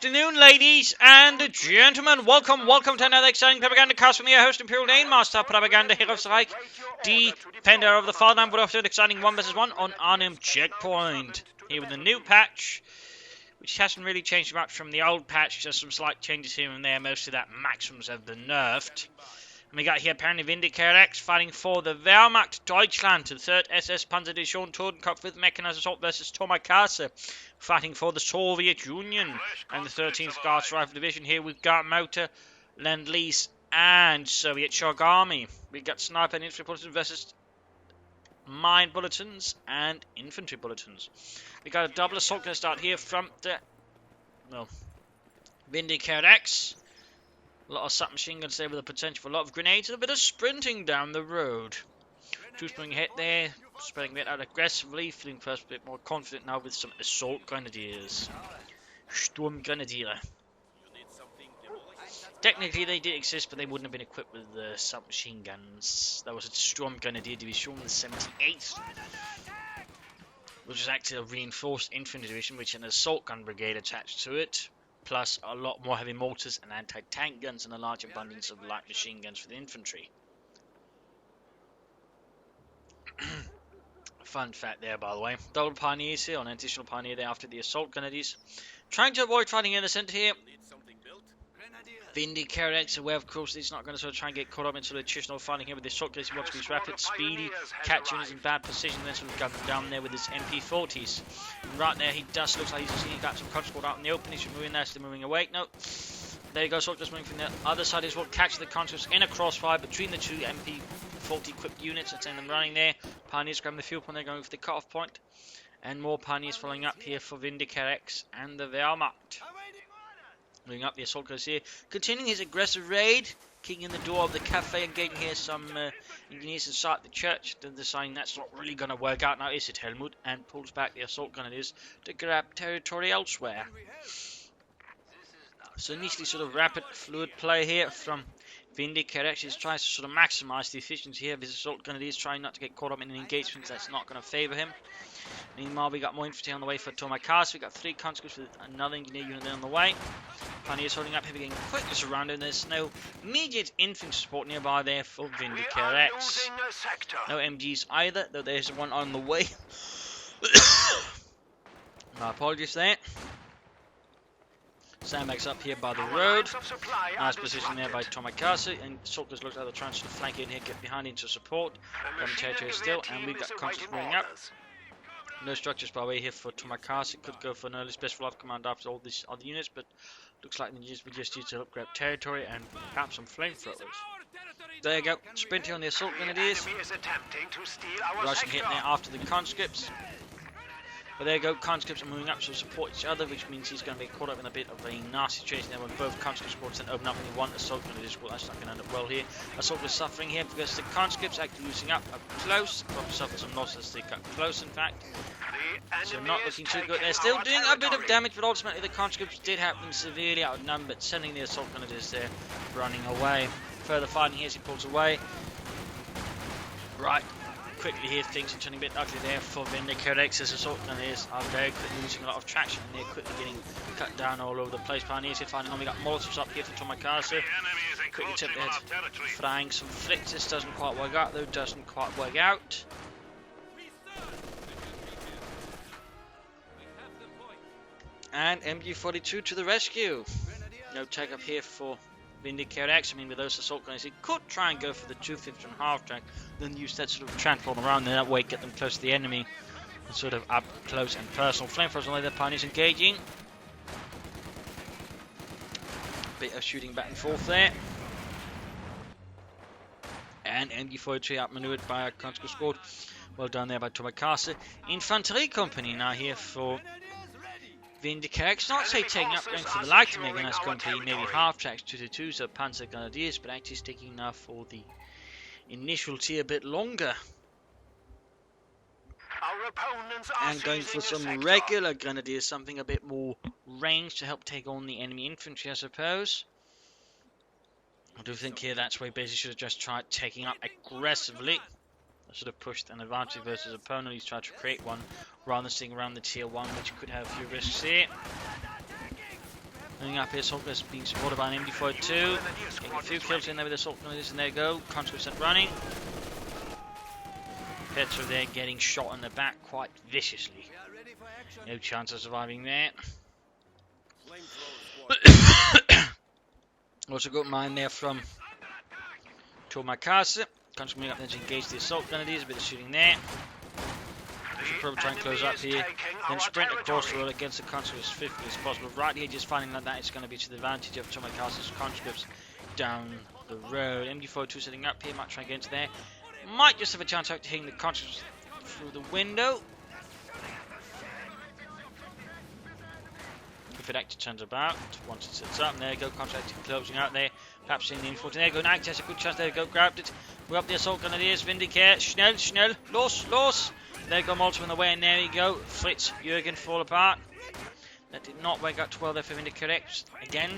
afternoon, ladies and gentlemen. Welcome to another exciting Propagandacast from your host, Imperial Dane, Master Propaganda Hero of Reich, Defender of the Fatherland. We're off to an exciting 1 vs 1 on Arnhem Checkpoint. Here with a new patch, which hasn't really changed much from the old patch, just some slight changes here and there. Most of that maxims have been nerfed. And we got here apparently Vindicarex fighting for the Wehrmacht Deutschland, the 3rd SS Panzerdivision Totenkopf with mechanized assault versus Tomakaze, fighting for the Soviet Union, and the 13th Guards Rifle Division. Here we've got Motor, Lend-Lease, and Soviet Shock Army. We got Sniper and Infantry Bulletins versus Mine Bulletins and Infantry Bulletins. We got a double assault going to start here from the Vindicarex. A lot of submachine guns there with the potential for a lot of grenades and a bit of sprinting down the road. Two spring hit there, spreading a bit out aggressively, feeling first a bit more confident now with some assault grenadiers. Sturmgrenadier. Technically they did exist, but they wouldn't have been equipped with the submachine guns. That was a Sturmgrenadier Division, the 78th, which was actually a reinforced infantry division with an assault gun brigade attached to it, plus a lot more heavy mortars and anti-tank guns and a large abundance of light machine guns for the infantry. Fun fact there, by the way. Double pioneers here, on an additional pioneer there after the assault grenadiers. Trying to avoid fighting in the centre here. Vindicarex, aware of course he's not going to sort of try and get caught up into the attritional fighting here with his assault grenadiers. He wants to be rapid, speedy, catch units in bad position, then sort of gun them down there with his MP40s. And right there, he does look like he's got some conscripts out in the open. He's moving there, still moving away. No. There you go, assault just moving from the other side as well, catch the conscripts in a crossfire between the two MP40 equipped units and send them running there. Pioneers grabbing the fuel point, they're going for the cut-off point. And more pioneers following up here for Vindicarex and the Wehrmacht. Moving up the assault goes here, continuing his aggressive raid, kicking in the door of the cafe and getting here some engineers inside the church. Then deciding that's not really going to work out now, is it, Helmut? And pulls back the assault grenadiers to grab territory elsewhere. So initially sort of rapid, fluid play here from Vindicarex. He tries to sort of maximize the efficiency here of his assault grenadiers, trying not to get caught up in an engagement that's not going to favour him. Meanwhile, we got more infantry on the way for Tomakaze. We got 3 conscripts with another engineer unit on the way. Pioneers holding up here, getting quickly surrounded. There's no immediate infantry support nearby there for Vindicarex. No MGs either, though there's one on the way. My apologies there. Sandbags up here by the road. Nice position there by Tomakaze. And Soldiers looks like they're trying to flank in here, get behind into support. Grabbing territory still, and we've got conscripts moving up. No structures by the way here for Tomakaze. It could go for an early special ops command after all these other units, but looks like we just need to grab territory and grab some flamethrowers. There you go, sprinting on the assault grenadiers. Rushing hit there after the conscripts. But there you go, conscripts are moving up to support each other, which means he's going to be caught up in a bit of a nasty situation there when both conscripts then open up and one assault grenadiers. Well, that's not going to end up well here. Assault is suffering here because the conscripts actually losing up close. Probably suffered some losses they got close, in fact. So not looking too good. They're still doing a bit of damage, but ultimately the conscripts did have them severely outnumbered, sending the assault grenadiers there running away. Further fighting here as he pulls away. Right. Quickly here, things are turning a bit ugly there for Vindicarex as assault grenadiers are very quickly losing a lot of traction and they're quickly getting cut down all over the place. Pioneers here fighting on. We got Molotovs up here for Tomakaze. Quickly tip ahead, flying some flicks. This doesn't quite work out though, doesn't quite work out. And MG42 to the rescue. No tag up here for Vindicarex. I mean, with those assault gunners, he could try and go for the 250 and half track, then use that sort of transport around, and that way get them close to the enemy, and sort of up close and personal. Flamethrowers on the pioneers engaging. Bit of shooting back and forth there. And MG43 outmaneuvered by a conscript squad. Well done there by Tomakaze. Infanterie company now here for Vindicarex, not say taking up, going for the light Mega Nice company, maybe half tracks 222, so Panzer Grenadiers, but actually sticking now for the initial tier a bit longer. And going for some regular Grenadiers, something a bit more range to help take on the enemy infantry, I suppose. I do think here that's where he basically should have just tried taking up aggressively. Sort of pushed an advantage versus opponent. He's tried to create one rather than sitting around the tier 1, which could have a few risks here. Moving up here, Assault is being supported by an MD42. Getting a few kills in there with the Assault Grenadiers, and there you go. Conscripts sent running. Petro there getting shot in the back quite viciously. No chance of surviving there. Also got mine there from Tomakaze. Conscripts moving up there to engage the Assault Grenadiers, a bit of shooting there. We should probably try and close up here, then sprint across the road against the conscripts as swiftly as possible. Right here, just finding that is going to be to the advantage of Tomakaze's conscripts down the road. MD42 setting up here, might try and get into there. Might just have a chance of hitting the conscripts through the window. If it actually turns about, once it sets up, and there you go, conscripts closing out there. Perhaps seeing the info. There you go, Nike has a good chance, there you go, grabbed it. We're up the Assault Grenadiers, Vindicare, schnell, los. There you go, Malta in the way, and there you go. Fritz, Jürgen fall apart. That did not work out too well there for Vindicarex. Again,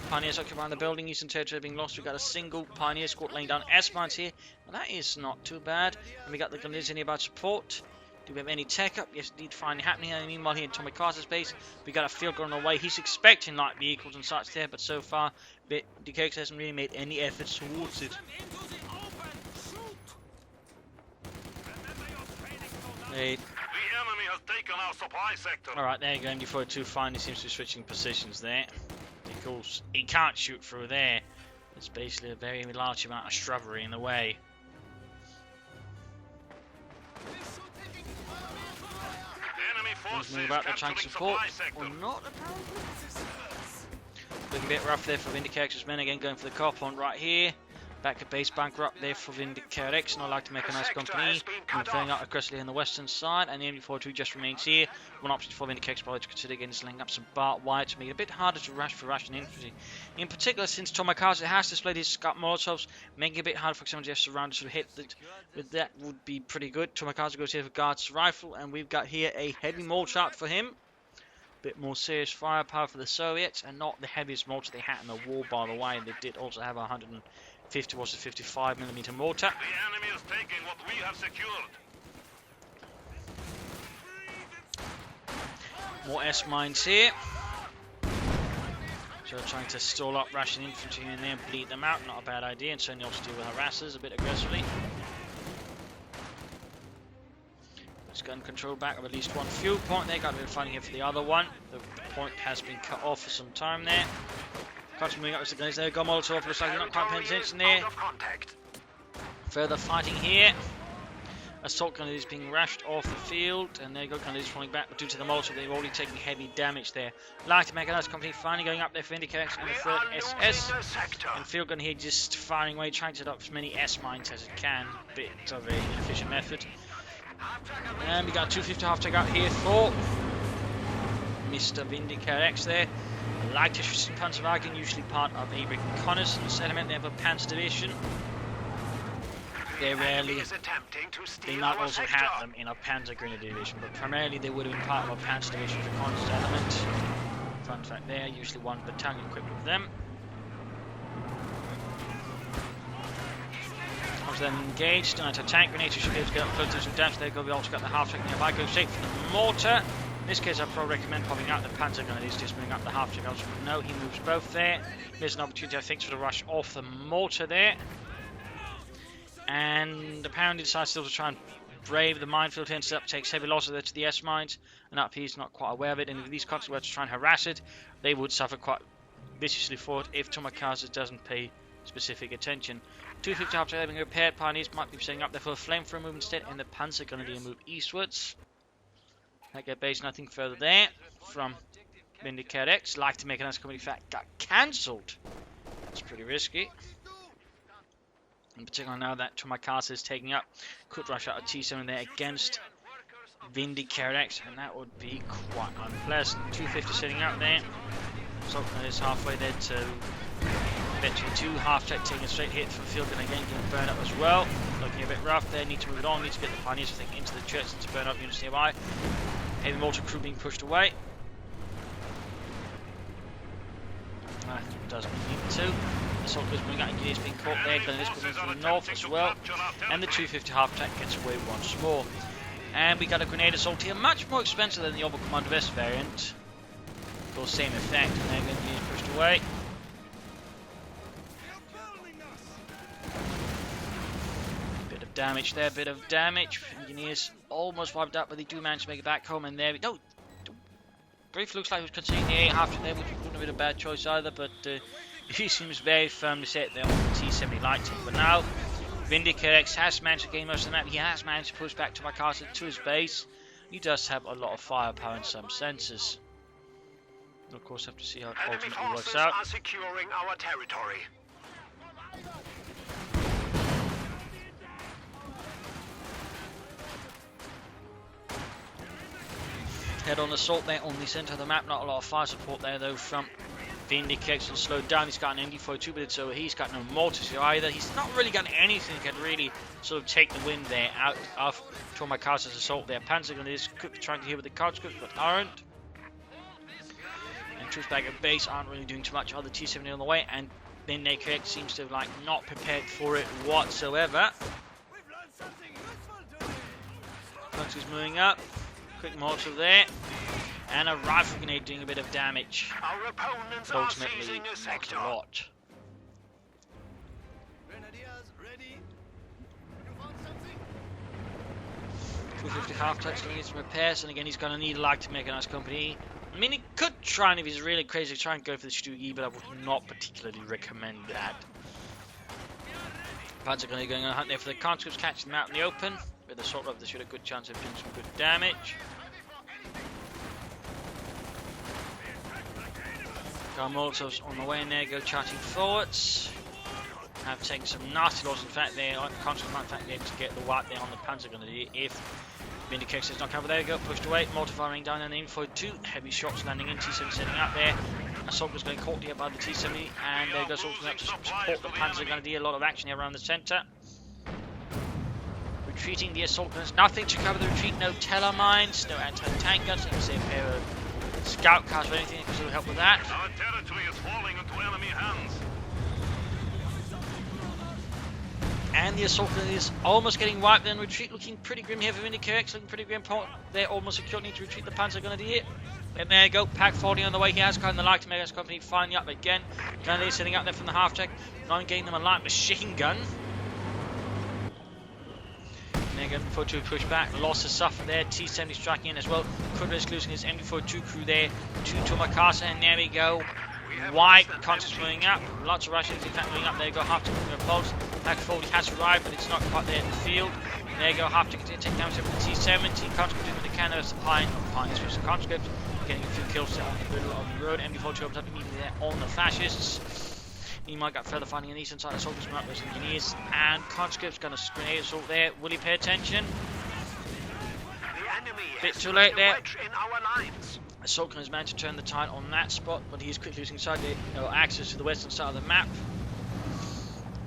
Pioneers occupying the building, Eastern Territory being lost. We've got a single Pioneer squad laying down S-mines here. Well, that is not too bad. And we got the Grenadiers in here about support. Do we have any tech up? Yes, indeed, finally happening. And meanwhile, here in Tomakaze's base, we got a field gun on the way. He's expecting light vehicles and such there, but so far, Vindicarex hasn't really made any efforts towards it. Alright, there you go, MD42 finally seems to be switching positions there. Because he can't shoot through there. There's basically a very large amount of shrubbery in the way. Moving about, they're trying to support, or not apparently. Looking a bit rough there for Vindicarex's men, again going for the car point right here. Back at base bunker up there for Vindicarex, and I'd like to make a nice company. And going out aggressively on the western side, and the MD42 just remains here. One option for Vindicarex probably to consider again is laying up some barbed wire to make it a bit harder to rush for Russian infantry. In particular, since Tomakaze has displayed his Scott Molotovs, making it a bit harder for someone to surround to hit that. With that would be pretty good. Tomakaze goes here for Guard's rifle, and we've got here a heavy mortar for him. Bit more serious firepower for the Soviets, and not the heaviest mortar they had in the war, by the way. They did also have 150 was a 55mm mortar. The enemy is taking what we have secured. More S-mines here. So trying to stall up Russian infantry in there and bleed them out. Not a bad idea, and certainly also deal with harassers a bit aggressively. Let's gun control back of at least one fuel point there. Got a bit of fighting here for the other one. The point has been cut off for some time there. Moving up with the guys there, go Molotov, looks like they're not quite paying attention there. Further fighting here. Assault Grenadiers being rashed off the field, and there you go, Grenadiers falling back, but due to the Molotov, they've already taken heavy damage there. Like to make a nice company finally going up there for Vindicarex and the 3rd SS. And field gun here just firing away, trying to set up as many S-mines as it can. Bit of an inefficient method. And we got a 250 half-tech out here for Mr. Vindicarex there. Light Panzerwagen, usually part of a reconnaissance element. They have a Panzer division. They might also have them in a Panzer Grenadier division, but primarily they would have been part of a Panzer division reconnaissance element. Fun fact there, usually one battalion equipped with them. Once then engaged, and a tank grenade, you should be able to get up close to some damage. There you go, we also got the half-tech nearby. Go straight for the mortar. In this case, I'd probably recommend popping out the Panzer Grenadiers, just moving up the half-check. No, he moves both there. There's an opportunity, I think, to rush off the mortar there. And apparently decides still to try and brave the minefield here and set up, takes heavy losses there to the S-mines. And up he's not quite aware of it. And if these constantly were to try and harass it, they would suffer quite viciously for it if Tomakaze doesn't pay specific attention. 250 after having repaired, Pioneers might be setting up there for a flamethrower move instead, and the Panzer Grenadier move eastwards. That get base, nothing further there from Vindicarex. Like to make a nice company, fact got cancelled. That's pretty risky. In particular, now that Tomakaze is taking up, could rush out a T7 there against Vindicarex, and that would be quite unpleasant. 250 sitting out there. So is halfway there to eventually 2 half-tech taking a straight hit from the field, and again getting burned up as well. Looking a bit rough there, need to move it on, need to get the Pioneers, I think, into the church to burn up units nearby. Heavy mortar crew being pushed away. Doesn't need to. Assault is moving out, engineers being caught there, Glenn is moving from the north as well. And the 250 half-tech gets away once more. And we got a grenade assault here, much more expensive than the Oberkommando West variant. Of course, same effect, and they're going to be pushed away. Bit of damage there, bit of damage. Engineers almost wiped out, but they do manage to make it back home. And there we go. Briefly looks like he was conceding the A half there, which wouldn't have been a bad choice either, but he seems very firmly set there on the T-70 light team. But now, Vindicarex has managed to gain most of the map. He has managed to push back Tomakaze to his base. He does have a lot of firepower in some senses. We'll of course have to see how it ultimately works out. Are securing our territory. Head-on assault there on the centre of the map. Not a lot of fire support there though from Vindicatex, and slowed down. He's got an MD42, but so he's got no mortars here either. He's not really got anything that can really sort of take the wind there out of Tomakaze's assault there. Panzer Grenadiers could be trying to hit with the conscripts, but aren't. And troops back at base aren't really doing too much. Other T-70 on the way, and Vindicatex seems to have like not prepared for it whatsoever. Conscripts moving up. Quick mortar there. And a rifle grenade doing a bit of damage. Our opponents But are ultimately, seizing a not sector. a lot. Ready. 250 half-tracks going to need some repairs, and again he's going to need light to make a nice company. I mean, he could try, and if he's really crazy, try and go for the Stu-E, but I would not particularly recommend that. Panzer going on a hunt there for the conscripts, catching them out in the open. With the assault rifle, they should have a good chance of doing some good damage. Got Molotovs on the way in there, go charging forwards. Have taken some nasty losses. In fact, they are conscripts might in fact be able to get the wipe there on the Panzer Grenadier if Vindicatex is not covered. There we go, pushed away. Mortar firing down and in for 2. Heavy shots landing in. T-70 setting up there. Assault was going caught here by the T-70, and there goes ultimately up to support the Panzer Grenadier. A lot of action here around the centre. Retreating the assault guns. Nothing to cover the retreat. No teller mines, no anti-tank guns. You can say a pair of scout cars or anything that can sort of help with that. Our territory is falling into enemy hands. And the assault is almost getting wiped. Then retreat looking pretty grim here for Vindicarex. Looking pretty grim. They're almost secure. Need to retreat the Panzer Grenadier. And there you go. Pack 40 on the way. He has gotten the light to make his company finally up again. Grenadier sitting up there from the half track. Not getting them a light machine gun. Again, MD42 push back, losses suffered there. T-70 striking in as well. Could risk losing his MD42 crew there to Tomakaze, and there we go. White conscious moving up. Lots of Russians in fact moving up. There you go. Half to repulse. Pack 40 has arrived, but it's not quite there in the field. There you go. Half to take down the T-70. Conscript doing what they can. Applying this was conscript. Getting a few kills there on the middle of the road. MD42 opens up immediately there on the fascists. Meanwhile, got further fighting on the eastern side. Assaulters come up with engineers, and conscripts going to grenade assault there. Will he pay attention? The enemy Bit has too late there. in our lines. Assault has managed to turn the tide on that spot, but he is quickly losing side access to the western side of the map.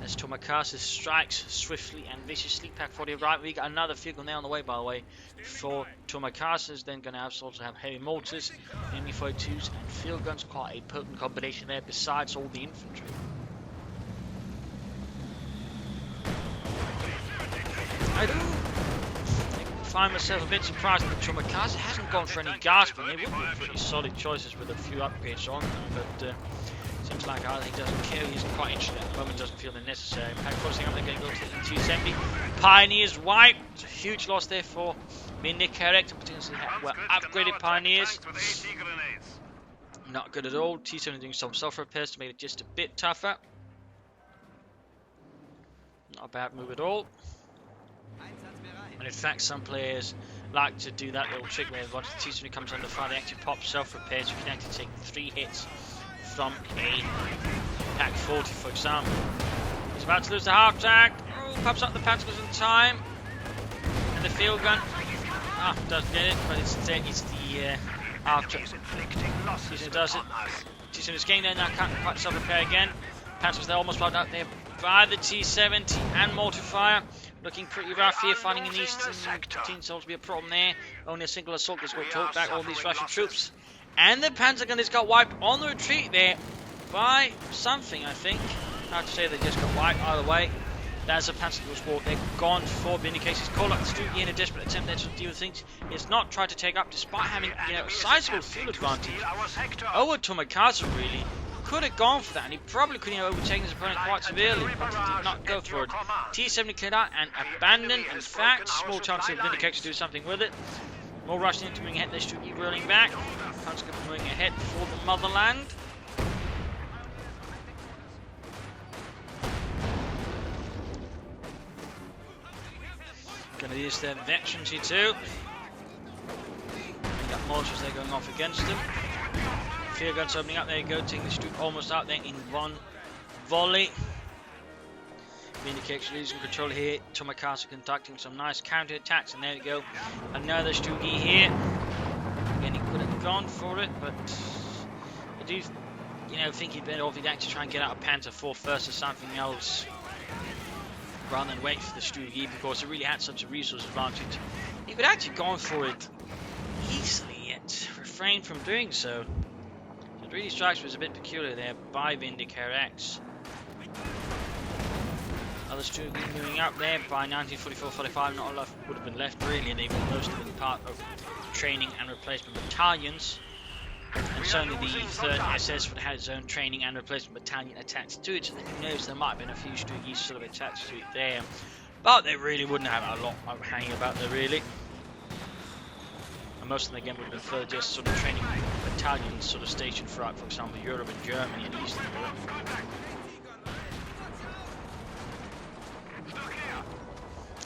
As Tomakaze strikes swiftly and viciously. Pack 40 right. We got another field gun there on the way, by the way, for Tomakaze. Is then going to also have heavy mortars, MD42s, and field guns. Quite a potent combination there, besides all the infantry. I do find myself a bit surprised that Tomakaze hasn't gone for any gasping. They would be pretty solid choices with a few upgrades on them, but seems like either he doesn't care, he's quite interested at the moment, doesn't feel they're necessary. Pack forcing up, they're going to go to the T-70. Pioneers wiped. It's a huge loss there for Vindicarex, and potentially well upgraded Pioneers. Not good at all. T-70 doing some self-repairs to make it just a bit tougher. Not a bad move at all. And in fact, some players like to do that little trick where once the T-70 comes under fire, they actually pop self-repairs. You can actually take 3 hits from a Pack 40, for example. He's about to lose the half track. Oh, pops up the Panzers in time. And the field gun. Doesn't get it, but it's the half track. T-70 does it. T-70's getting there now, can't quite self-repair again. Panzers, they're almost blocked out there by the T-70 and mortar fire. Looking pretty rough here, fighting in the eastern team seems to be a problem there. Only a single assault has got to hold back all these Russian troops. And the Panzer gun has got wiped on the retreat there by something, I think. Hard to say they just got wiped either way. That's a Panzer gun squad. They're gone for Vindicate's call up the Stu in a desperate attempt there to deal with things. It's not tried to take up despite having a sizable field advantage over Tomakaze really. could have gone for that, and he probably could have overtaken his opponent quite severely, but he did not go for it. T-70 cleared out and abandoned. In fact, small chance of Vindicatex to do something with it. More rushing into moving ahead, there's Stugi rolling back. Conscript moving ahead for the motherland. Gonna use their veterans here too. Got mortars there going off against them. Field guns opening up, there you go, taking the Stugi almost out there in one volley. Vindicatex losing control here. Tomakaze conducting some nice counter attacks, and there you go. Another Stugi here. Again, he could have gone for it, but I do, think he'd better off he'd actually try and get out of Panther 4 first or something else, rather than wait for the Stugi, because it really had such a resource advantage. He could actually gone for it easily, yet refrained from doing so. So it really strikes me as a bit peculiar there by Vindicarex. Other Stugi moving up there by 1944-45, not a lot would have been left really, and they've mostly been part of training and replacement battalions. And certainly the 3rd SS would have had its own training and replacement battalion attached to it, so who knows, there might have been a few Stugis sort of attached to it there. But they really wouldn't have a lot hanging about there really. And most of them again would have been further just sort of training battalions sort of stationed throughout, for example, Europe and Germany and Eastern Europe.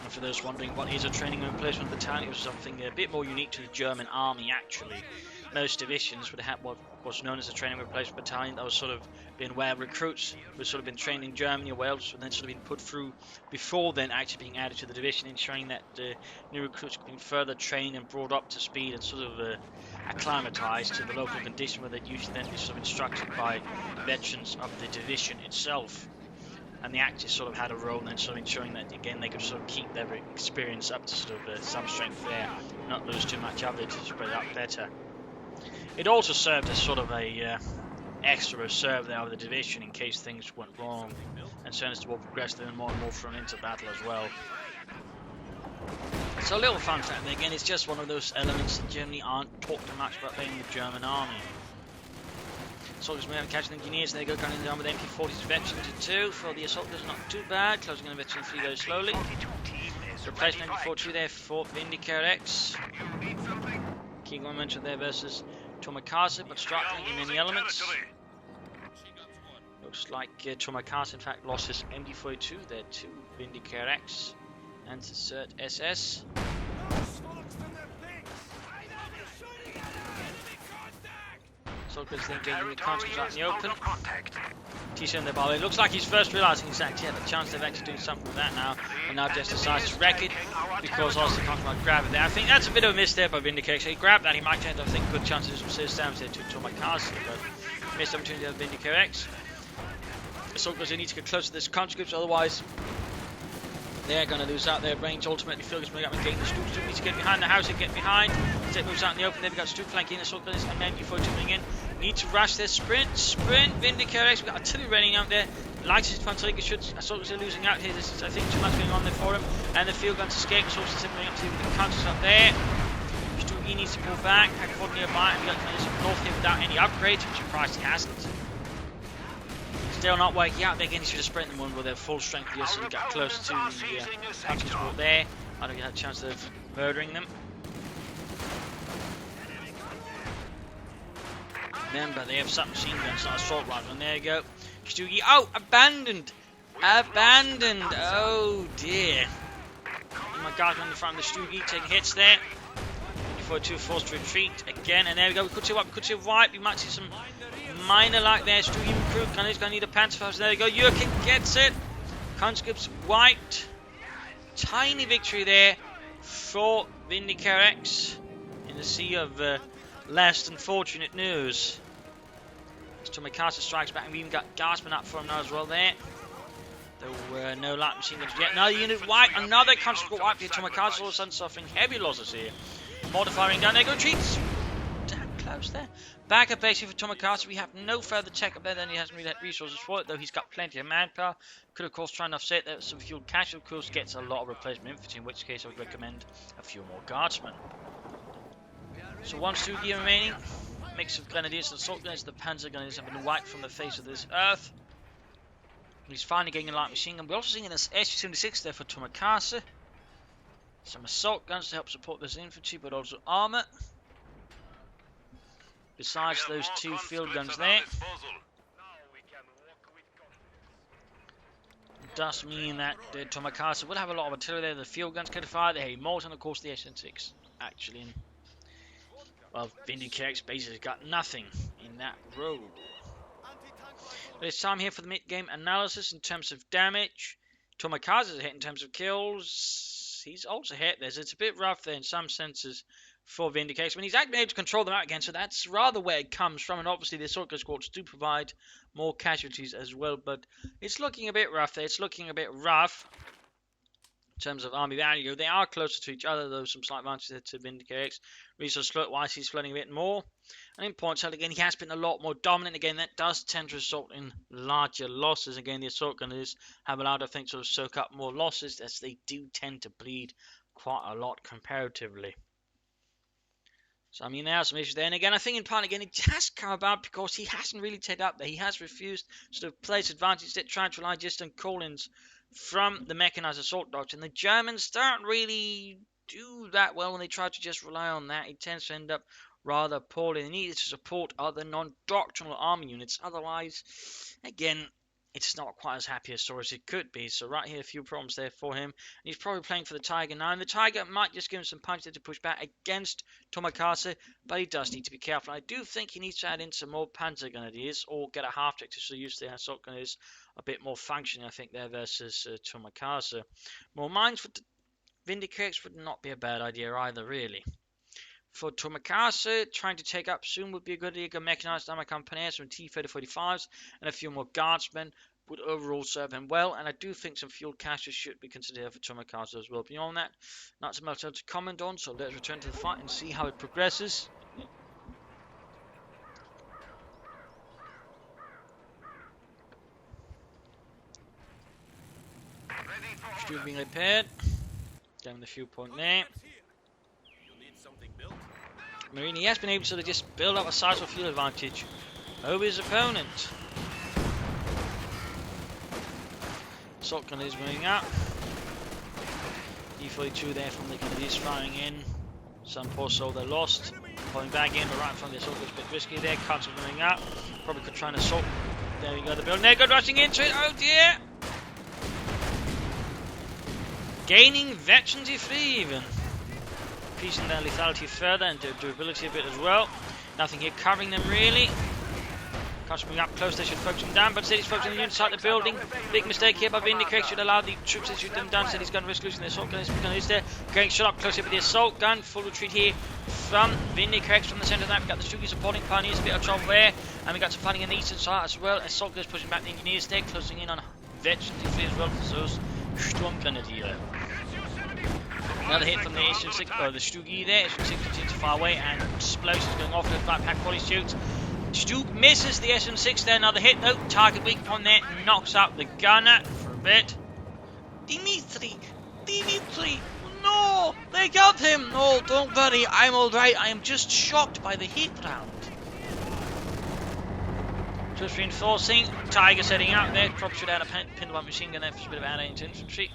And for those wondering what is a training and replacement battalion, it was something a bit more unique to the German army actually. Most divisions would have what was known as a training and replacement battalion that was sort of been where recruits would sort of been trained in Germany or Wales and then sort of been put through before then actually being added to the division, ensuring that new recruits could be further trained and brought up to speed and sort of acclimatized to the local condition, where they'd usually then be sort of instructed by veterans of the division itself. And the Axis sort of had a role in then sort of ensuring that again they could sort of keep their experience up to sort of some strength there, not lose too much of it, to spread out better. It also served as sort of a extra reserve there of the division in case things went wrong, and certainly as the war progressed, they were more and more thrown into battle as well. So a little fun fact there, again, it's just one of those elements that generally aren't talked too much about in the German army. Soldiers moving, catching engineers, there you go, gunning down with MP40s, veterans in 2 for the assault, is not too bad, closing on veteran 3 very slowly. Replacement MP42 there for Vindicarex. Key momentum there versus Tomakaze, but struggling in many elements. Looks like Tomakaze in fact lost his MD42 there to Vindicarex and the 3rd SS. Soldiers then getting the conscripts out in the open. T-70 there, by the way. Looks like he's first realising he's actually had a chance of actually doing something with that now, and now just decides to wreck it because also the conscript might grab it there. I think that's a bit of a miss there by Vindicatex. He grabbed that, he might have, I think, good chance to do some serious damage there to Tomycar, but missed opportunity of Vindicarex. The soldiers need to get close to this conscripts, otherwise they're going to lose out their range. Ultimately, Phil's moving up and getting the Stugi to get behind the house and get behind. Instead moves out in the open. Then we've got Stugi flanking the soldiers and then MD42 moving in. Need to rush their sprint. Vindicarex. We've got artillery running out there. Likes his Panzergrenadier shoots. Soldiers are losing out here. This is, I think, too much going on there for him. And the field guns escape. Soldiers are moving up to the counters up there. Stugi needs to pull back. Pack nearby. And we've got kind of north here without any upgrades. I'm surprised he hasn't. Still not working out. Again, he should have sprinted them with their full strength here, so he got close to the country support there. I don't think he had a chance of murdering them. Remember, they have submachine guns, not assault rifles. And there you go. Stugi. Oh, abandoned! Abandoned! Oh dear. Oh my god, on the front of the Stugi, taking hits there. 42 forced to retreat again, and there we go. We could see what? We could see a wipe. We might see some minor like there. Stugi recruit. He's going to need a Panzerfaust. There you go. Jurkin gets it. Conscripts wiped. Tiny victory there for Vindicarex in the sea of less than fortunate news. As Tomakaze strikes back, and we even got Garsman up for him now as well there. There were no light machine guns yet. Another unit wiped. Another conscript wiped here. Tomakaze all of a sudden suffering heavy losses here. Mortar firing down. There go retreats. Damn close there. Back up base here for Tomakaze. We have no further tech up there, then he hasn't really had resources for it, though he's got plenty of manpower. Could of course try and offset that with some fuel cash. Of course gets a lot of replacement infantry, in which case I would recommend a few more guardsmen. So one Stugi remaining. that mix of grenadiers and assault grenadiers. The panzer grenadiers have been wiped from the face of this earth. He's finally getting a light machine gun. We're also seeing an SU-76 there for Tomakaze. Some assault guns to help support this infantry, but also armor. Besides those two field guns there. It does mean that Tomakaze will have a lot of artillery there. The field guns can fire, the heavy mortar, and of course the SN6. Actually, well, Vindicarex basically got nothing in that road. But it's time here for the mid-game analysis in terms of damage. Tomakaze is a hit in terms of kills. He's also hit. It's a bit rough there in some senses for Vindicarex. I mean, he's actually able to control them out again, so that's rather where it comes from. And obviously, the assault squads do provide more casualties as well. But it's looking a bit rough there. It's looking a bit rough in terms of army value. They are closer to each other, though some slight advantages there to Vindicarex. Resource float-wise, he's flooding a bit more. And in points held, again, he has been a lot more dominant. Again, that does tend to result in larger losses. Again, the assault gunners have allowed, I think, to soak up more losses, as they do tend to bleed quite a lot comparatively. So, I mean, there are some issues there. And again, I think in part, again, it has come about because he hasn't really taken up there. He has refused to sort of place advantage that trying to rely just on call-ins from the mechanized assault dogs. And the Germans don't really do that well when they try to just rely on that. It tends to end up rather poorly. They need to support other non-doctrinal army units. Otherwise, again, it's not quite as happy a story as it could be. So right here, a few problems there for him. And he's probably playing for the Tiger now. And the Tiger might just give him some punch there to push back against Tomakaze. But he does need to be careful. I do think he needs to add in some more Panzer Grenadiers or get a half-track to so use the assault grenadiers a bit more functioning, I think, there versus Tomakaze. More mines for Vindicarex would not be a bad idea either, really. For Tomakaze, trying to take up soon would be a good idea. A mechanized armor company, some T-3045s, and a few more guardsmen would overall serve him well. And I do think some fuel caches should be considered for Tomakaze as well. Beyond that, not so much else to comment on, so let's return to the fight and see how it progresses. Still being repaired. Down the fuel point there. Marini has been able to just build up a sizable fuel advantage over his opponent. Assault gun is moving up. D42 there from the Canadians firing in. Some poor soul they lost. Pulling back in, but right in front of the assault is a bit risky there. Cuts are moving up. Probably could try and assault. There we go, the building there. Good rushing into it. Oh dear! Gaining veterancy free even. Increasing their lethality further and their durability a bit as well. Nothing here covering them really. Coming up close, they should focus them down, but instead he's focusing on the inside the building. Big mistake here by Vindicarex, should allow the troops to shoot them down. Instead he's going to risk losing the assault gun. He's there, going shot up close here with the assault gun. Full retreat here from Vindicarex from the centre of that. We've got the Stugi supporting Pioneers, a bit of trouble there. And we've got some fighting on the eastern side as well. Assault gun is pushing back the engineers there, closing in on veterancy free as well for those Sturmgrenadier. Another hit from the SN6, the Stugi there. SN6 continues to fire away and explosions going off the right pack body shoots. Stug misses the SN6 there. Another hit though. Target weak on there. Knocks out the gunner for a bit. Dimitri! No! They got him! No, don't worry. I'm alright. I am just shocked by the hit round. Just reinforcing. Tiger setting out there. Probably should add a pinball machine gun there for a bit of add into infantry.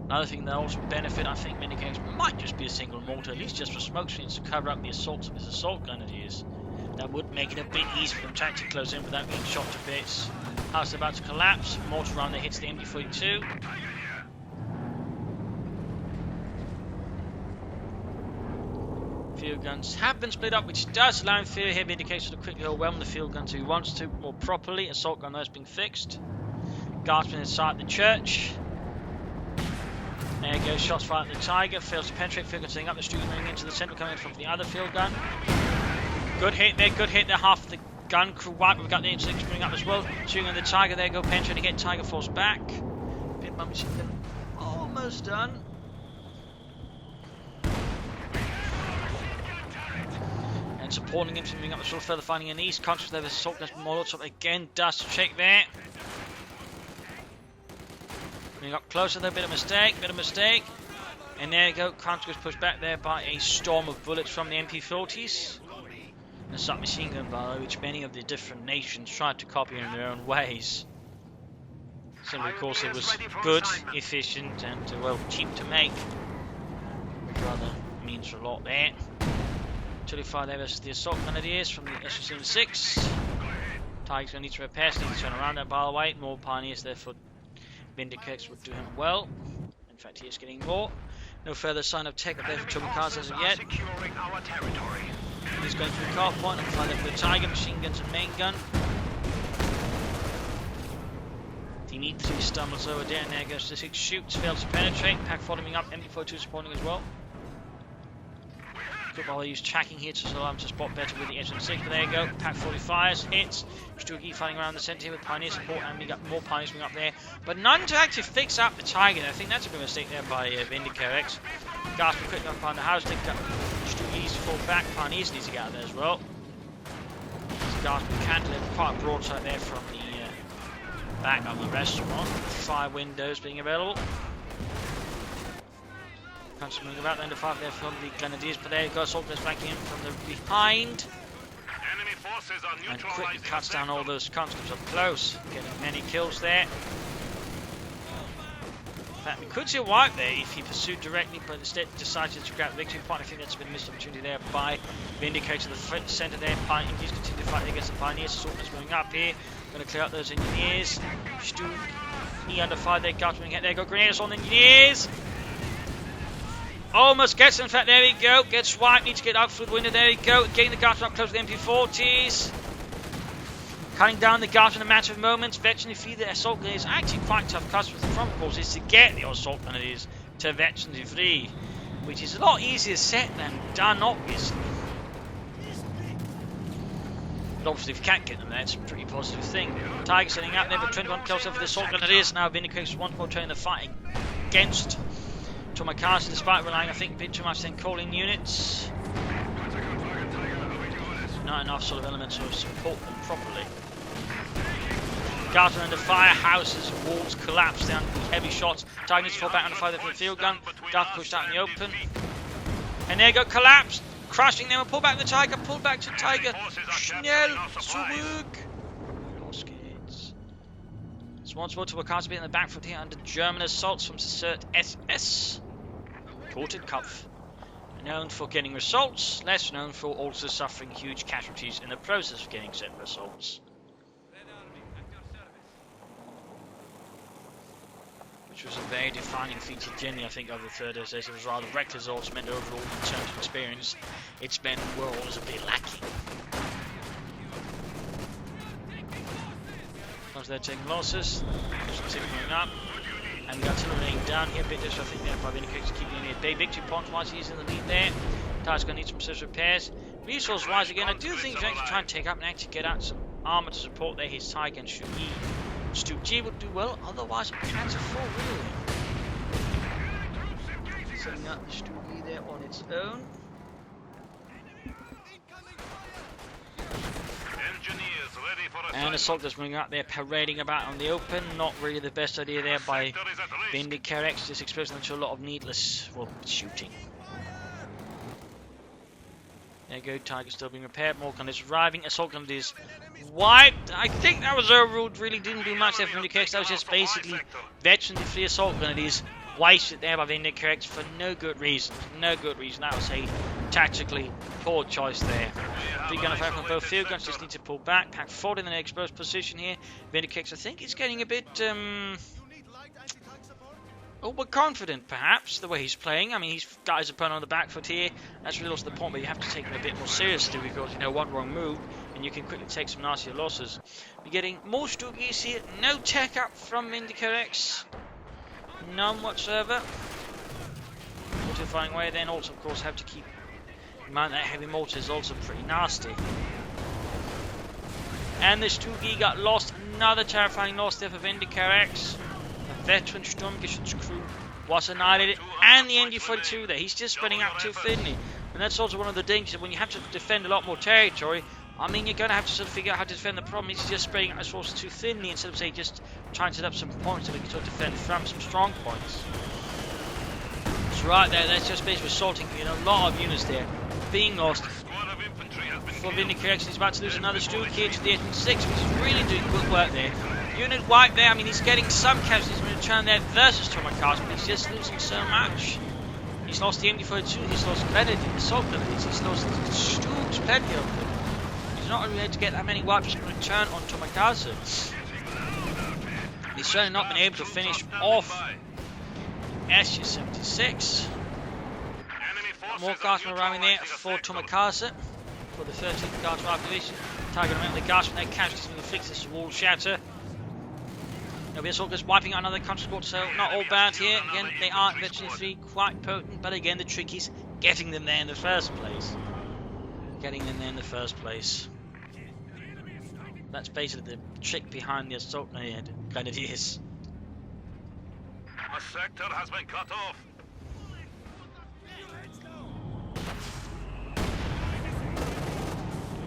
Another thing that also benefit, I think, Vindicarex might just be a single mortar, at least just for smoke screens to cover up the assaults of his assault grenadiers. That would make it a bit easier for them to actually close in without being shot to bits. House about to collapse. Mortar round that hits the MD42. Field guns have been split up, which does allow Fear here Vindicarex to quickly overwhelm the field guns who wants to more properly. Assault gun has been fixed. Guardsmen inside the church. There goes, shots fired at the Tiger, fails to penetrate, field gun setting up, the Stugi moving into the centre, coming in from the other field gun. Good hit there, half of the gun crew wiped, we've got the H6 moving up as well, shooting on the Tiger, there go, penetrating again, Tiger falls back. Bit bumpy, almost done. And supporting him, moving up as well, further finding an east, conscious there, the assault guns, Molotov again, dust check there. Moving up closer there, bit of mistake. And there you go, Kant was pushed back there by a storm of bullets from the MP40s. And a submachine gun by which many of the different nations tried to copy in their own ways. Simply because it was good, efficient, and well, cheap to make. Rather means a lot there. 25 there versus the assault grenadiers from the SU-76. Tiger's going to need to repair, so he needs to turn around that by the way. More pioneers there for Vindicatex would do him well. In fact, he is getting more. No further sign of tech up there for Tomakaze as of yet. He's going through the car point and find for the Tiger, machine guns and main gun. Dimitri stumbles over there, and there goes the 6 shoots, fails to penetrate. Pack following up, MP42 supporting as well. Good while they use tracking here to allow him to spot better with the SN6, but there you go. Pack 40 fires, hits. Stucky fighting around the centre here with Pioneer support, and we got more Pioneers coming up there. But none to actually fix up the Tiger. I think that's a big mistake there by Vindicarex. Gasper quick enough behind the house, they got Stucky's to fall back. Pioneers need to get out there as well. Gasper can't live quite a broadside there from the back of the restaurant. 5 windows being available. Something about the end of 5 there from the Grenadiers, but there you go, Assault goes flanking in from the behind. Enemy forces are And quickly cuts down all those conscripts up close, getting many kills there. In fact, we could see a wipe there if he pursued directly, but instead decided to grab the victory point. I think that's been a missed opportunity there by Vindicator. The centre there, Pioneers continue to fight against the Pioneers. Assault is going up here, going to clear out those engineers. Stu, knee under 5 there, guards moving out there, go grenades on the engineers. Almost gets, in fact, there we go. Gets wiped, needs to get out through the window. There we go. Getting the Guardsmen up close to the MP40s. Cutting down the Guardsmen in a matter of moments. Veteran defeat the assault grenadiers. Actually, quite tough customers. The front course is to get the assault grenadiers to veteran defeat, which is a lot easier said than done, obviously. But obviously, if you can't get them there, it's a pretty positive thing. Tiger setting out there, but 21 kills over the assault grenadiers. Now, Vindicatex once more turning the fight against Tomakaze, despite relying, I think, a bit too much on calling units. Not enough sort of elements to support them properly. Guards are under fire, houses, walls collapse down heavy shots. Tiger needs to fall back under fire from the field gun. Dark pushed out in the open. And there you go, collapsed. Crushing them, pull back the Tiger, pull back to Tiger. Schnell, zurück. Los geht's. It's once more Tomakaze being in the back foot here under German assaults from Cert SS. Coated Kopf. Known for getting results, less known for also suffering huge casualties in the process of getting said results. Which was a very defining feature generally, I think, of the third SS. It was rather reckless results meant overall in terms of experience. Its men were always a bit lacking. Once they're taking losses, continuing up. And we got artillery laying down here, a bit this, I think, there by Vindicatex keeping him at bay. Victory point wise, he's in the lead there. Tiger's going to need some serious repairs. Resource wise, again, I do think he's going to try and take up and actually get out some armour to support there. His Tiger and Stucki would do well, otherwise, it can't afford really. Setting up Stucki there on its own. And assault is moving out there, parading about on the open. Not really the best idea there by Vindicarex, just exposing them to a lot of needless, well, shooting. There you go, Tiger still being repaired. More gunners arriving. Assault gunners wiped. I think that was overruled. Really didn't do much there for Vindicarex. That was just basically veteran defeat assault gunners wasted there by Vindicarex for no good reason. No good reason. That was a tactically poor choice there. Big gun effect from both field guns, just need to pull back. Pack forward in an exposed position here. Vindicatex, I think, is getting a bit overconfident, perhaps, the way he's playing. I mean, he's got his opponent on the back foot here. That's really also the point where you have to take him a bit more seriously, because, you know, one wrong move and you can quickly take some nastier losses. We're getting more Stuckis here. No tech up from Vindicarex. None whatsoever. Fortifying away, then also, of course, have to keep in mind that heavy mortar is also pretty nasty. And the Stugi got lost. Another terrifying loss there for Vindicarex. The veteran Sturmgeschütz crew was annihilated. And the NG-42 there. He's just spreading out too thinly. And that's also one of the dangers when you have to defend a lot more territory. I mean, you're going to have to sort of figure out how to defend the problem. He's just spreading out his forces too thinly instead of, say, just trying to set up some points that we can sort of defend from some strong points. units right there. That's just basically assaulting a lot of units there. Being lost. Squad of infantry has been For killed. Vindicarex, he's about to lose another Stu here to the 806, which is really doing good work there. Unit wipe there. I mean, he's getting some casualties in return there versus Tomakaze, but he's just losing so much. He's lost the MD-42, he's lost assault grenades, he's lost Stu's, plenty of them. He's not really able to get that many wipes in return on Tomakaze. He's certainly not been able to finish off SU-76. More guardsmen arriving there for Tomakaze, for the 13th Guards Rifle Division. Target around the guardsmen, their casualties from the flicks, this wall shatter. There'll be assaulters wiping out another country squad, so not all bad here. Again, they are virtually three, quite potent, but again, the trick is getting them there in the first place. That's basically the trick behind the assault grenadiers. A sector has been cut off.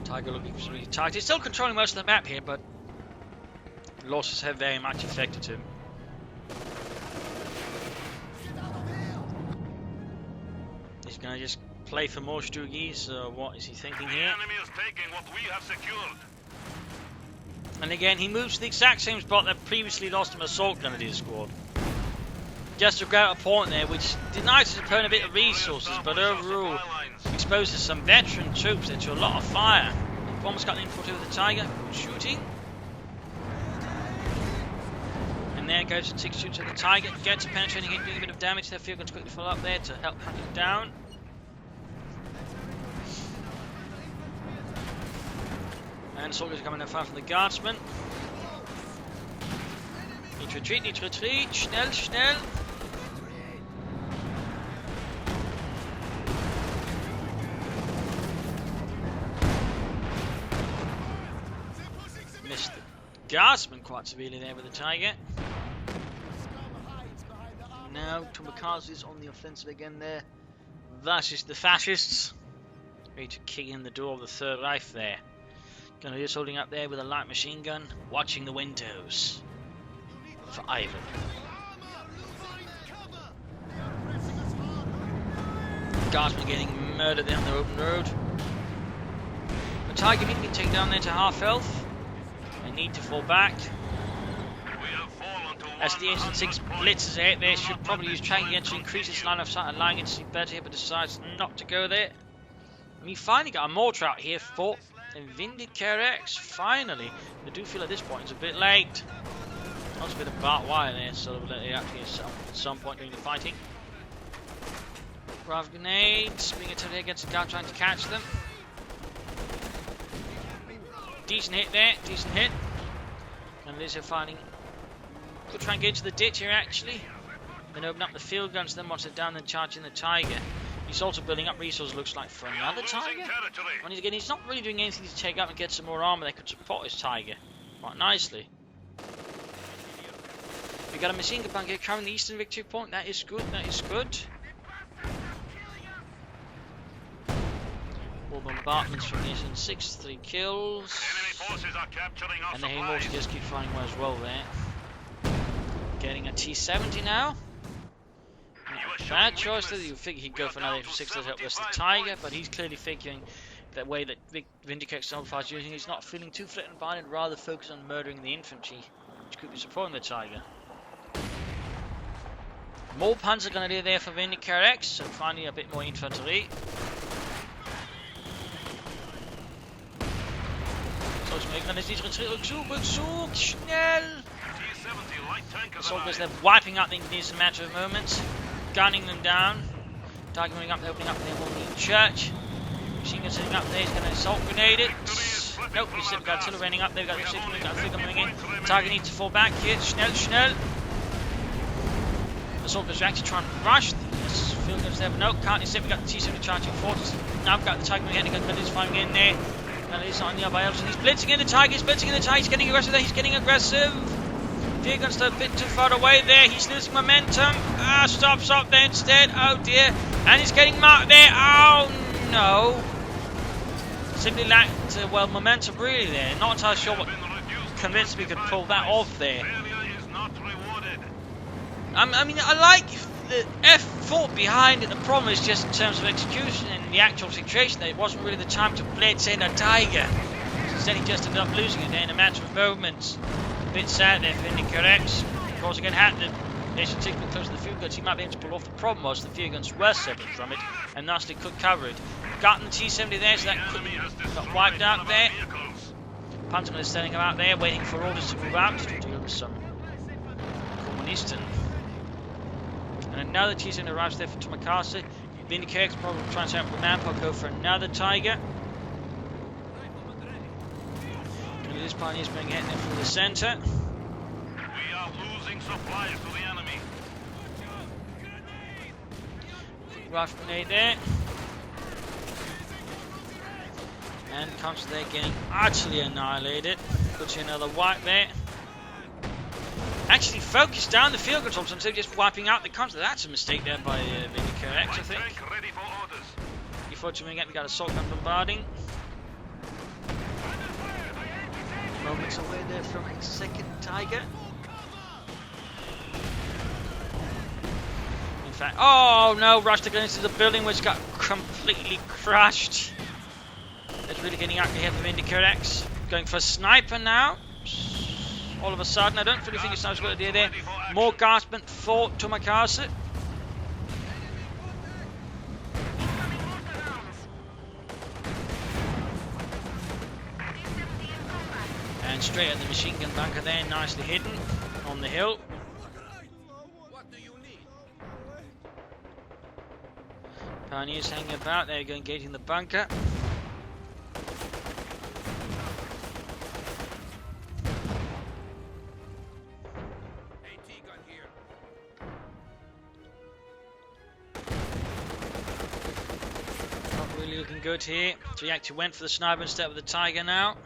Tiger looking for some targets. He's still controlling most of the map here, but losses have very much affected him. He's gonna just play for more Stugis, or what is he thinking The here? enemy is taking what we have secured. And again, he moves to the exact same spot that previously lost him assault grenadier squad. Just to grab a point there, which denies his opponent a bit of resources, but overall exposes some veteran troops there to a lot of fire. Almost got an infantry with the Tiger, shooting. And there goes the 6 shoots of the Tiger, gets penetrating it, doing a bit of damage. Their field guns quickly follow up there to help hunt him down. And soldiers are coming in fire from the guardsmen. Need to retreat, schnell, schnell. Missed the guardsman quite severely there with the Tiger. Now Tomakaze is on the offensive again there. Versus the fascists. Ready to kick in the door of the Third Reich there. Grenadiers holding up there with a light machine gun, watching the windows for Ivan. Guardsmen getting murdered there on the open road. The Tiger being taken down there to half health. They need to fall back. As the S6 blitzes out there, should probably use tracking again to increase its line of sight, allowing it to see better here, but decides not to go there. And we finally got a mortar out here for Vindicarex. Finally, I do feel at this point it's a bit late. That's a bit of barbed wire there, so we'll let it out here at some point during the fighting. Grab grenades being attempted against the guard trying to catch them. Decent hit there, decent hit. And Liz are finding. Could try and get into the ditch here actually. Then open up the field guns, then once they're down, then charging the Tiger. He's also building up resources, looks like, for another Tiger. And again, he's not really doing anything to take up and get some more armor that could support his Tiger quite nicely. We got a machine gun bunker carrying the eastern victory point. That is good, that is good. More bombardments from the S6, 3 kills. And the Haymorse just keep firing well as well there. Getting a T-70 now. Bad choice that you figure he'd go for another F6 to help us the Tiger, but he's clearly figuring that way that Vindicatex is using. He's not feeling too threatened by it, rather focus on murdering the infantry, which could be supporting the Tiger. More Panzer Grenadier there for Vindicarex, so finally a bit more infantry. Rückzug, schnell! The soldiers, they're wiping out the English in a matter of moments, gunning them down. Tiger moving up, they're opening up their whole new church. Machine gun sitting up there, he's going to assault grenade it. Nope, he's got artillery running up, they've got the ship, we've got a figure moving in. Tiger needs to fall back here, schnell, schnell. The soldiers are actually trying to rush this field guns there, but no, can't accept. We've got the T-70 charging forces. Now we've got the Tiger moving in, the gun firing in there. And he's on the other option. He's blitzing in the Tiger, he's blitzing in the Tiger, he's getting aggressive there, he's getting aggressive. Field gun's still a bit too far away there, he's losing momentum. Stop there instead, oh dear. And he's getting marked there, oh no. Simply lacked, well, momentum really there. Not entirely sure what convinced me could pull that off there. I mean, I like the F fought behind it. The problem is just in terms of execution and the actual situation that it wasn't really the time to blitz in a Tiger. So instead he just ended up losing it there in a matter of moments. A bit sad there for Vindicarex. Of course again had the nation particularly close to the field guns, he might be able to pull off. The problem was the field guns were separate from it and thusly could cover it. Gotten the T-70 there, so that quickly got wiped out there. Panzer is standing about there waiting for orders to move out to deal with some Kommunisten. And another T-70 arrives there for Tomakaze. Vindicarex probably trying to out with manpower, go for another Tiger. And this pioneer's being hit there from the centre. We are losing supplies to the enemy. Quick rifle grenade there. And comes there getting utterly annihilated. Could see another wipe there. Actually focused down the field controls instead of just wiping out the console. That's a mistake there by Vindicarex, I think. Ready for orders. Before doing it, we got assault gun bombarding. Moments away there from a second Tiger. In fact, oh no, rushed against the building which got completely crushed. It's really getting ugly here for Vindicarex. Going for a sniper now. All of a sudden, I don't really think a sniper's got a good idea there. More guardsmen for Tomakaze. And straight at the machine gun bunker there, nicely hidden on the hill. Pioneers hanging about, there we go, engaging the bunker. Not really looking good here. So he actually went for the sniper instead of the Tiger now.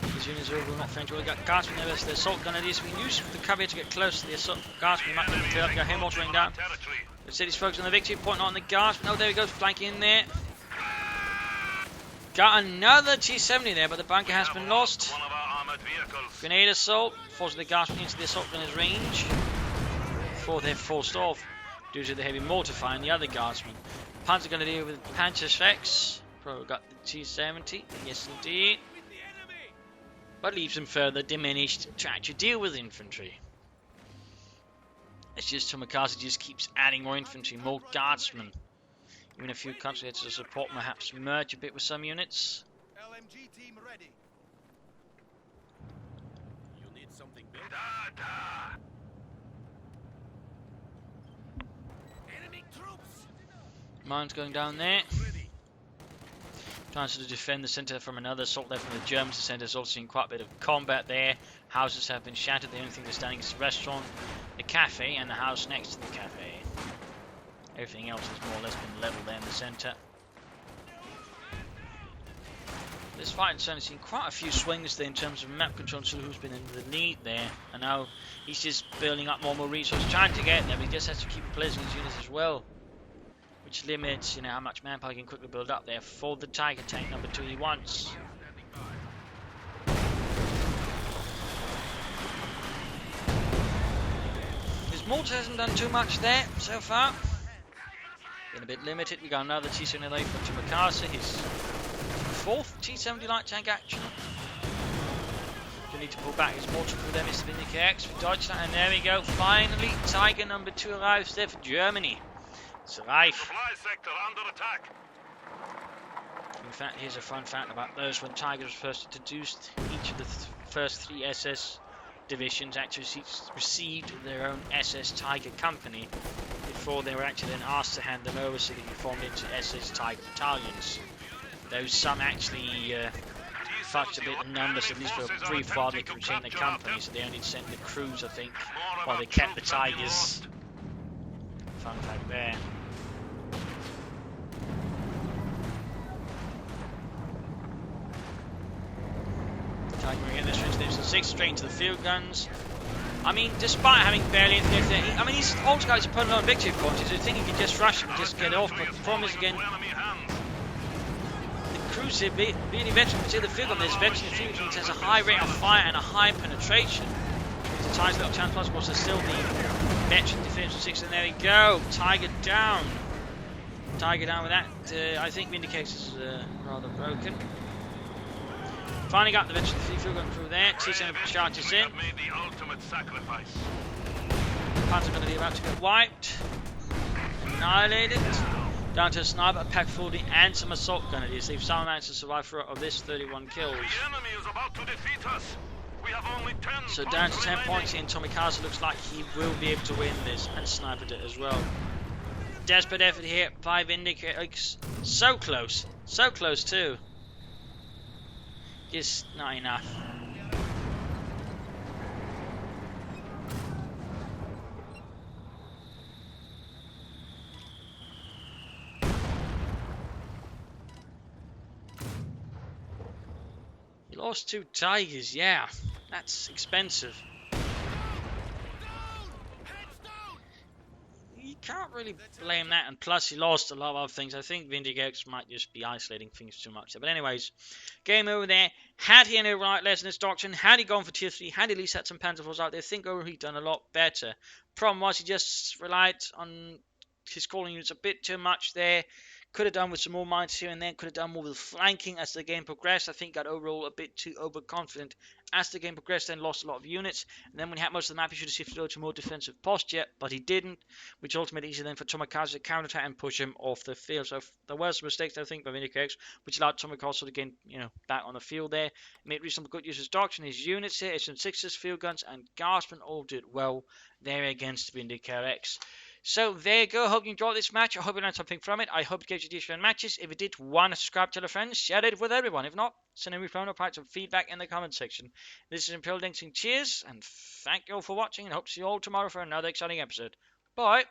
These units are overall not French. We've got guardsmen there, the assault gun ideas. We can use the cover to get close to the assault guardsmen. Might be able to clear up, got him altering down. Instead he's focused on the victory point, not on the guardsmen. Oh, there he goes, flanking in there. Got another T-70 there, but the bunker has been lost. Grenade assault, forcing the guardsmen into the assault gunner's range. Before they're forced off due to the heavy mortar fire and the other guardsmen. Panzer going to deal with Panzerschrecks. Probably got the T-70, yes indeed. But leaves him further diminished to actually deal with infantry. It's just Tomakaze just keeps adding more infantry, more guardsmen. Even a few countries here to support, perhaps merge a bit with some units. LMG team ready. You need something big? Enemy troops. Mines going down there. Trying to defend the centre from another assault there from the Germans. The centre has also seen quite a bit of combat there. Houses have been shattered. The only thing that's standing is the restaurant, the cafe, and the house next to the cafe. Everything else has more or less been leveled there in the centre. This fight has certainly seen quite a few swings there in terms of map control. So who's been in the lead there, and now he's just building up more and more resources, trying to get there. But he just has to keep replacing his units as well, which limits, how much manpower he can quickly build up there for the Tiger tank number 2 he wants. His mortar hasn't done too much there so far. Been a bit limited. We got another T-70 for Tomakaze, his 4th T-70 light tank action. You need to pull back his mortar for them. It's Vindicarex for Deutschland, and there we go. Finally, Tiger number 2 arrives there for Germany. Supply sector under attack. In fact, here's a fun fact about those. When Tiger was first introduced, each of the first 3 SS divisions actually received their own SS Tiger company before they were actually then asked to hand them over so they could be formed into SS Tiger battalions. Though some actually fudged a bit of numbers, so at least for a brief while they could retain their company, so they only sent the crews, I think, while they kept the Tigers. Fun fact there. Tiger again, this range division 6 straight into the field guns. I mean, despite having barely anything there, I mean, he's also got his opponent on victory points, so you think he can just rush him and just get off, but the problem is again, the crews here, being veteran, consider the field gun, there's veteran infantry has a high rate of fire and a high penetration. the Tiger's little chance plus, was there still the veteran defense from 6, and there we go. Tiger down. Tiger down with that. I think VindicateX is rather broken. Finally got the veteran fuel gun through there. T7 charges in. Made the ultimate sacrifice. Panzer going to be about to get wiped. Annihilated. Down to a sniper, a Pack 40, and some assault grenadiers. They've somehow managed to survive for of this 31 kills. The enemy is about to defeat us. We have only 10 So down to 10 remaining. points in. Tomakaze looks like he will be able to win this, and sniped it as well. Desperate effort here by VindicateX. So close too. Just not enough. He lost 2 Tigers, yeah. That's expensive. You can't really blame that, and plus he lost a lot of other things. I think VindicateX might just be isolating things too much there. But anyways, game over there. Had he an overnight lesson in his doctrine, had he gone for tier 3, had he at least had some Panzer IVs out there, I think overall he'd done a lot better. Problem was he just relied on his calling units a bit too much there. Could have done with some more mines here and there. Could have done more with flanking as the game progressed. I think got overall a bit too overconfident as the game progressed, then lost a lot of units. And then when he had most of the map, he should have shifted over to more defensive posture, but he didn't, which ultimately easier then for Tomakaze to counter-attack and push him off the field. So there were some mistakes, I think, by VindicateX, which allowed Tomakaze to gain, back on the field there. He made reasonable good use of his doctrine, his units here, his sixes, field guns, and guardsmen all did well there against Vindicarex. So there you go. I hope you enjoyed this match. I hope you learned something from it. I hope it gave you different matches. If it did, subscribe, tell a friend, share it with everyone. If not, send a replay or provide some feedback in the comment section. This is Imperial Links, cheers, and thank you all for watching, and hope to see you all tomorrow for another exciting episode. Bye.